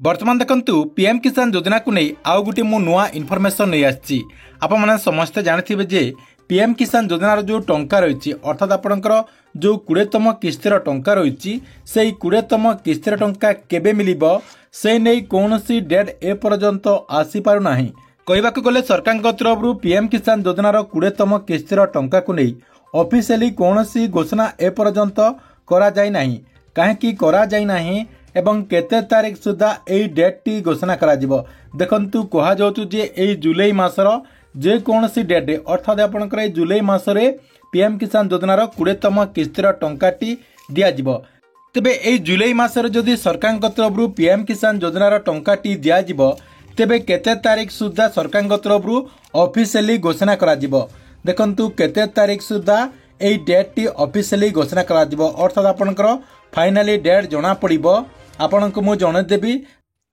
बर्तमान देखंतु पीएम किसान योजना को नहीं आउ गोटे मु नुआ इनफॉरमेशन नहीं आछि। आपण माने समस्त जानिथिबे जे पीएम किसान योजनार जो टंका रही अर्थात आपणकर जो 20तम किस्तिर टंका रही से 20तम किस्तिर टंका केबे मिलिबो से नहीं कौनसी डेट ए पर्यंत आसी पारु नाही। कहबाक गले सरकार तरफ पीएम किसान योजनार 20तम किस्तिर टंका को नहीं ऑफिशियली कौनसी घोषणा ए पर्यंत करा जाय नाही। काहेकि करा जाय नाही एवं केते तारीख सुधा एई डेट टी घोषणा करा जिवो। देखंतु कहा जाउतु जे एई जुलाई मासर जे कोनसी डेट अर्थात आपनकर एई जुलाई मासरे पीएम किसान योजनार 20तम किस्तिर टंका टी दिया जिवो। तेबे एई जुलाई मासरे जदि सरकार तरफ पीएम किसान योजनार टंका टी दिया जिवो तेबे केते तारीख सुधा सरकार तरफ ऑफिशियली घोषणा करा जिवो। देखंतु केते तारीख सुधा एई डेट टी ऑफिशियली घोषणा करा जिवो अर्थात आपनकर फाइनाली डेट जना पड़िबो आपनको मु जणे देबी।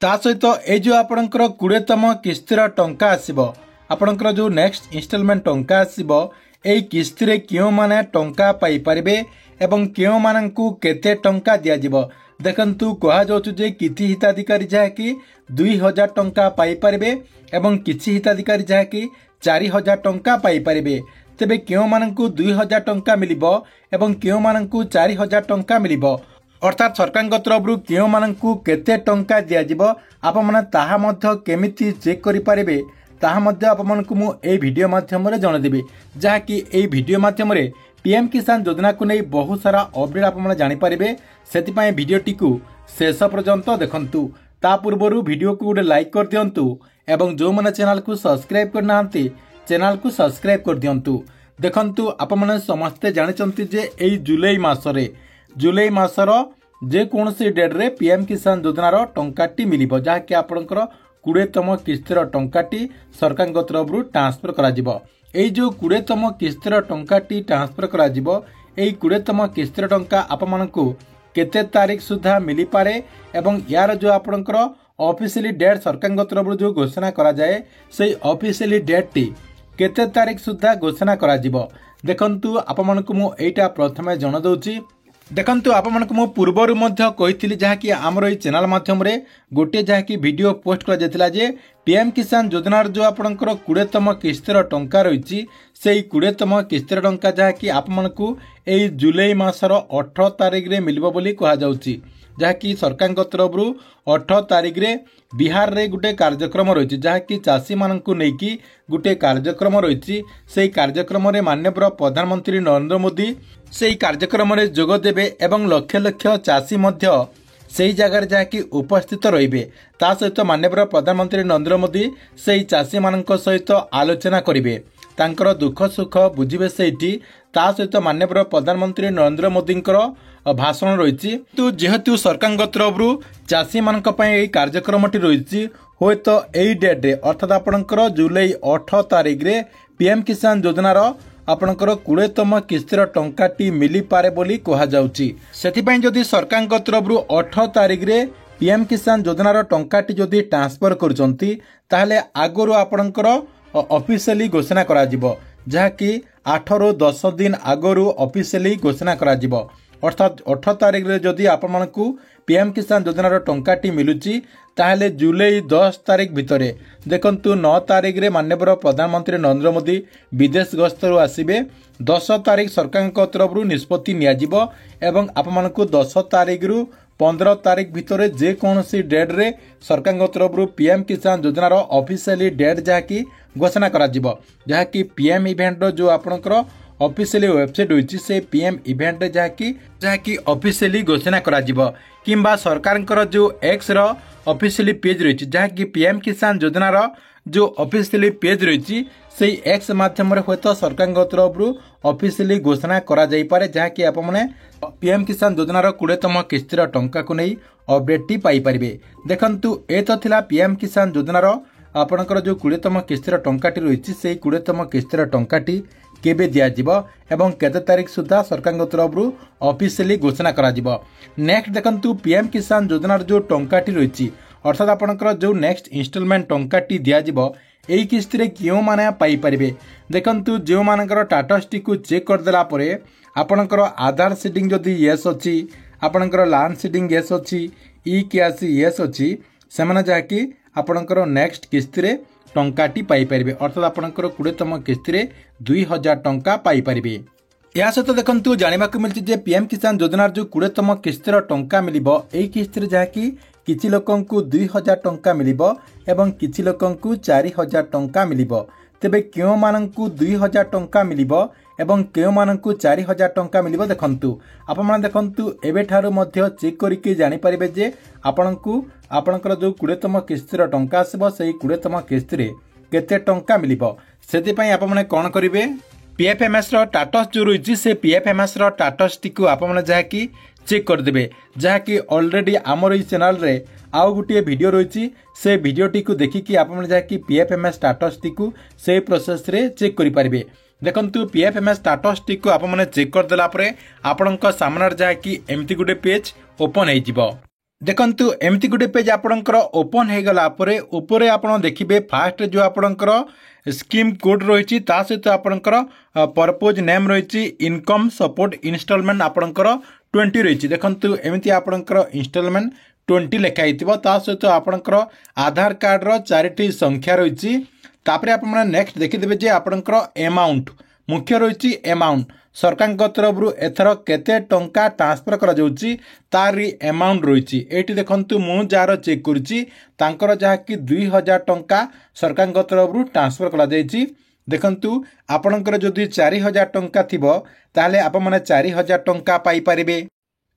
ता सहित ए जो आपनकर 20तम किस्तिर टंका आसीबो आपनकर जो नेक्स्ट इंस्टॉलमेंट टंका आसीबो एई किस्तिरे क्यों माने टंका पाई परिबे एवं क्यों माननकु केते टंका दिया जिवो। देखंतु कहा जाउछु जे किछि हिताधिकारी जहा कि 2000 टंका पाई परिबे एवं किछि हिताधिकारी जहा कि 4000 टंका पाई परिबे। तेबे क्यों माननकु 2000 टंका मिलिबो एवं क्यों माननकु 4000 टंका मिलिबो अर्थात सरकार तरफ क्यों माननकु केते टंका दिया जिवो आप माने ताहा मध्य केमिति चेक करि पारिबे ताहा मध्य आप मानकु मु ए वीडियो माध्यम रे जणे देबी। जहा कि ए वीडियो माध्यम रे पीएम किसान योजना को नहीं बहुत सारा अपडेट आप माने जानि पारिबे। सेति पय वीडियोटी को शेष पर्यंत देखंतु। ता पूर्वरु वीडियो को गोटे लाइक कर दियंतु एवं जो माने चैनल को सब्सक्राइब करनांती चैनल को सब्सक्राइब कर दियंतु। देखंतु आप माने समस्त जानिचंती जे एई जुलाई मासर जे कोनसी डेट रे पीएम किसान योजनार टंकाटी मिलिबो जहा कि आपनकर 20तम किस्तिर टंकाटी सरकार तरफ ट्रांसफर करा जिवो। एई जो 20तम किस्तिर टंकाटी ट्रांसफर करा जिवो एई 20तम किस्तिर टंका आप मानकु केते तारीख सुधा मिली पारे एवं यार जो आपनकर ऑफिशियली डेट सरकार तरफ जो घोषणा करा जाए सेई ऑफिशियली डेट टी केते तारीख सुधा घोषणा करा जिवो। देखंतु आप मानकु मु एटा प्रथमे जण दउची। देखंतु आप मानकु मु पूर्वरु मध्य कहिथिली जहा कि हमर एई चैनल माध्यम रे गोटे जहा कि वीडियो पोस्ट करा जेतला जे पीएम किसान योजनार जो आपनकर 20तम किस्तिर टंका रहिछि सेई 20तम किस्तिर टंका जहा कि आप मानकु एई जुलाई मासर 18 तारिख रे मिलबो बोली कहा जाउछि। जहा कि सरकार तरफ 18 तारिख रे बिहार रे गुटे कार्यक्रम रही जहा कि चाषी मानकु नेकी गुटे कार्यक्रम रही से कार्यक्रम रे माननीय प्रधानमंत्री नरेंद्र मोदी से कार्यक्रम रे जोग देबे एवं लक्ष लक्ष चाषी मध्य सेई जगह जहा कि उपस्थित रहिबे। ता सहित माननीय प्रधानमंत्री नरेंद्र मोदी से चाषी मानक सहित आलोचना करिवे तांकर दुख सुख बुझिबे सेठी। ता सहित माननीय प्रधानमंत्री नरेंद्र मोदी भाषण रही तो जेहेतु सरकार तरफ चाषी मानक पय एई कार्यक्रमटी रही होय तो एई डेट रे अर्थात आपनकर जुलाई 18 तारिख रे पीएम किसान योजनार आपनकर 20तम किस्तिर टंकाटी मिली पारे बोली कहा जाउची। सेति पय जदि सरकार तरफ 18 तारिख रे पीएम किसान योजनार टंकाटी जदि ट्रांसफर करचंती ताहले आगरो आपनकर ऑफिशियली घोषणा करा जिवो जहा कि 8 ରୁ 10 दिन आगरो ऑफिशियली घोषणा करा जिवो अर्थात 18 तारिख रे जदि आप मानकु पीएम किसान योजनार टंकाटी मिलुची ताहले जुलाई 10 तारिख भितरे देखंतु 9 तारिख रे माननीय प्रधानमंत्री नरेंद्र मोदी विदेश गस्तरु आसीबे। 10 तारिख सरकार तरफ निष्पत्ति निया जिवो एवं आप मानकु 10 तारिख रु 15 तारिख भितरे जे कोनसी डेट रे सरकार तरफ पीएम किसान योजनार ऑफिशियली डेट जहा कि घोषणा करा जिवो जहा कि पीएम इवेंट जो आपनकर ऑफिशियली वेबसाइट होइछि से पीएम इवेंट जहा कि ऑफिशियली घोषणा करा जिवो किंबा सरकारଙ୍କର जो एक्स रो ऑफिशियली पेज रही जहा कि पीएम किसान योजनार जो ऑफिशियली पेज रही से एक्स माध्यम रे होतो सरकार तरफ ऑफिशियली घोषणा करा जाई पारे जहा कि आप माने पीएम किसान योजनार 20तम किस्तिर टंका को नहीं अपडेट टी पाई परिबे। देखंतु ए तो थिला पीएम किसान योजनार आपनकर जो 20तम किस्तिर टंकाटी रही से 20तम किस्तिर टंकाटी केबे दिया जिवो एवं केते तारीख सुधा सरकार तरफ ऑफिशियली घोषणा करा जिवो। नेक्स्ट देखंतु पीएम किसान योजनार जो टंकाटी रही अर्थात आपनकर जो नेक्स्ट इंस्टॉलमेंट टंकाटी दिया जिवो एई किस्ती रे क्यों माने पाई परिबे। देखंतु जो मानकर टाटस को चेक कर देला परे आपनकर आधार सीडिंग जदि यस अछि आपनकर लैंड सीडिंग यस अछि ई केआसी यस अछि सेमाने जाकि आपणकर नेक्स्ट किस्ती रे टंकाटी पाई परिबे अर्थात आपणकर 20तम किस्ती रे 2000 टंका पाई परिबे। या सहित देखंतु जानिबाकु मिलछि जे पीएम किसान योजना जो 20तम किस्तीर टंका मिलिबो एई किस्ती जहाँकि किछि लोकंकु 2000 टंका मिलिबो एवं किछि लोकंकु 4000 टंका मिलिबो। तेबे केउ मानंकु 2000 टंका मिलिबो एवं केउ मानंकु 4000 टंका मिलिबो देखंतु आपण माने देखंतु एबे ठारु मध्य चेक करिके जानि परिबे जे आपणकु आपणकर जो 20तम किस्तीर टंका आसीबो सेई 20तम किस्ती रे केते टंका मिलिबो। सेति पई आपण माने कोन करिवे पीएफएमएस स्टाटस जो रही से पीएफएमएस स्टाटस टी आप जहाँकि चेक करदे जहाँकि ऑलरेडी आमर चैनल रे आउ गोटे वीडियो रही से वीडियोटी को देखिकी आप जहाँकि पीएफएमएस स्टाटस टी से प्रोसेस रे चेक करेंगे। देखंतु पीएफएमएस स्टाटस टी को आप चेक करदेला आपण सामने जहाँकि एमती गोटे पेज ओपन हो। देखंतु एमती गोटे पेज आपणकर ओपन हो गला ऊपर आपण देखिए फास्ट जो आपणकर स्कीम कोड रही सहित आपणकर पर्पज नेम रही इनकम सपोर्ट इंस्टॉलमेंट आपणकर 20 रही। देखंतु एमती आपणकर इंस्टॉलमेंट 20 लिखाई सहित आपणकर आधार कार्ड रो 4टी संख्या रही। तापरे आपण नेक्स्ट देखिदेबे जे आपणकर अमाउंट मुख्य रही अमाउंट सरकार तरफ एथर केते टंका ट्रांसफर करा जाउची तारी अमाउंट रही। एटी देखंतु मु जार चेक करूची तांकर जहाँकि 2000 टंका सरकार तरफ ट्रांसफर करा जायची। देखंतु आपणकर जदि 4000 टंका थिबो ताले आप माने 4000 टंका पाई परिबे।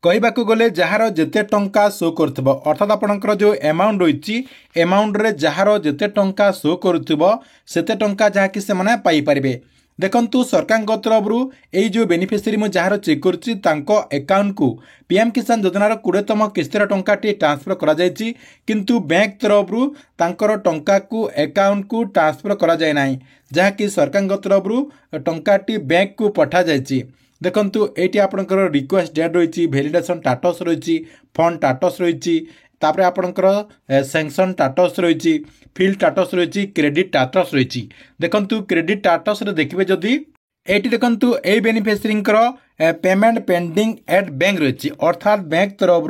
कहबाकू गले जार जेते टंका शो करथबो अर्थात आपणकर जो अमाउंट रही अमाउंट रे जार जेते टंका शो करथबो सेते टंका जहाँकि से माने पाई परिबे। देखंतु सरकार तरफ यही जो बेनिफिशियरी मु जार चेक करुच्ची अकाउंट को पीएम किसान योजनार 20तम किस्तीर टंकाटी ट्रांसफर करा जायछि किंतु बैंक तरफ तांकर टंका को अकाउंट को ट्रांसफर करा जाय नाही जहाँकि सरकार तरफ टंकाटी बैंक को पठा जायछि। देखंतु एटी आपनकर रिक्वेस्ट डेट रही वैलिडेशन स्टाटस रही फंड स्टाटस रही तापरे आपनकर सैंक्शन स्टाटस रही फिल स्टाटस रही क्रेडिट स्टाटस रही। देखंतु क्रेडिट स्टाटस रे देखिबे जदी एटी देखंतु ए beneficiary payment pending at bank रही अर्थात बैंक तरफ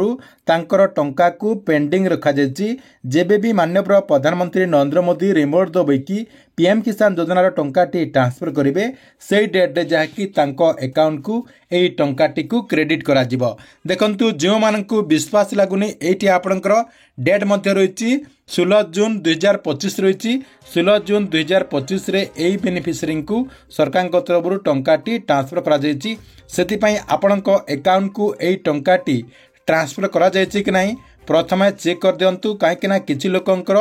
तांकर टंका को पेंडिंग रखा जायछि जेबे भी माननीय प्रधानमंत्री नरेंद्र मोदी रिमोट दबैकी पीएम किसान योजनार टंकाटी ट्रांसफर करेंगे से डेट जहाँकि अकाउंट को यही टंकाटी को क्रेडिट करा जिवो। देखंतु जो मानकु विश्वास लागुनी एटी आपनकर डेट मध्य रही 16 जून 2025 रही 16 जून 2025 रे एही बेनिफिशियरी को सरकार तरफ टंकाटी ट्रांसफर करा जायछि सेतिपई आपनक अकाउंट को यही टंकाटी ट्रांसफर करा जायछि कि नहीं प्रथमे चेक कर दियंतु काहेकि ना किछि लोकंकर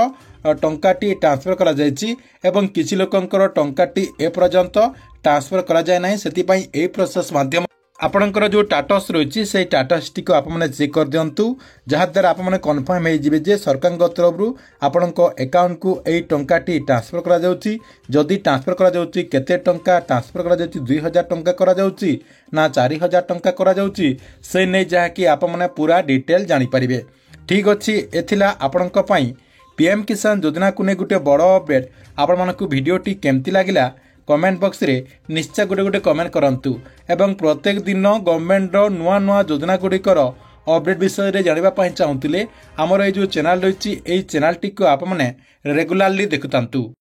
टंकाटी ट्रांसफर करा जायछि एवं किछि लोकंकर टंकाटी ए पर्यंत ट्रांसफर करा जाय नाही सेतिपई ए प्रोसेस माध्यम आपणकर जो स्टाटस रही से स्टाटस टी आप चेक कर दिंतु जहाद्वारा आप कन्फर्म हो जे सरकार तरफ आपण अकाउंट को यही टंकाटी ट्रांसफर करा जाउछि जदि ट्रांसफर करा जाउछि केते टंका ट्रांसफर करा जाउछि 2000 टंका करा जाउछि ना 4000 टंका करा जाउछि से नै जहाँकि आप पूरा डिटेल जानि परिबे। ठीक अछि एथिला आपणक पई पीएम किसान योजना को नै गुटे बड़ अपडेट आपण मानकु वीडियोटी केमती लागिला कमेंट बॉक्स रे निश्चय गोटे गोटे कमेंट करंतु एवं प्रत्येक दिन गवर्नमेंट रो नुआ नुआ योजना गुड़िकर अपडेट विषय रे जानिबा पई चाहुतिले हमर ए जो चैनल रही चैनल टी को आप माने रेगुलरली देखुतांतु।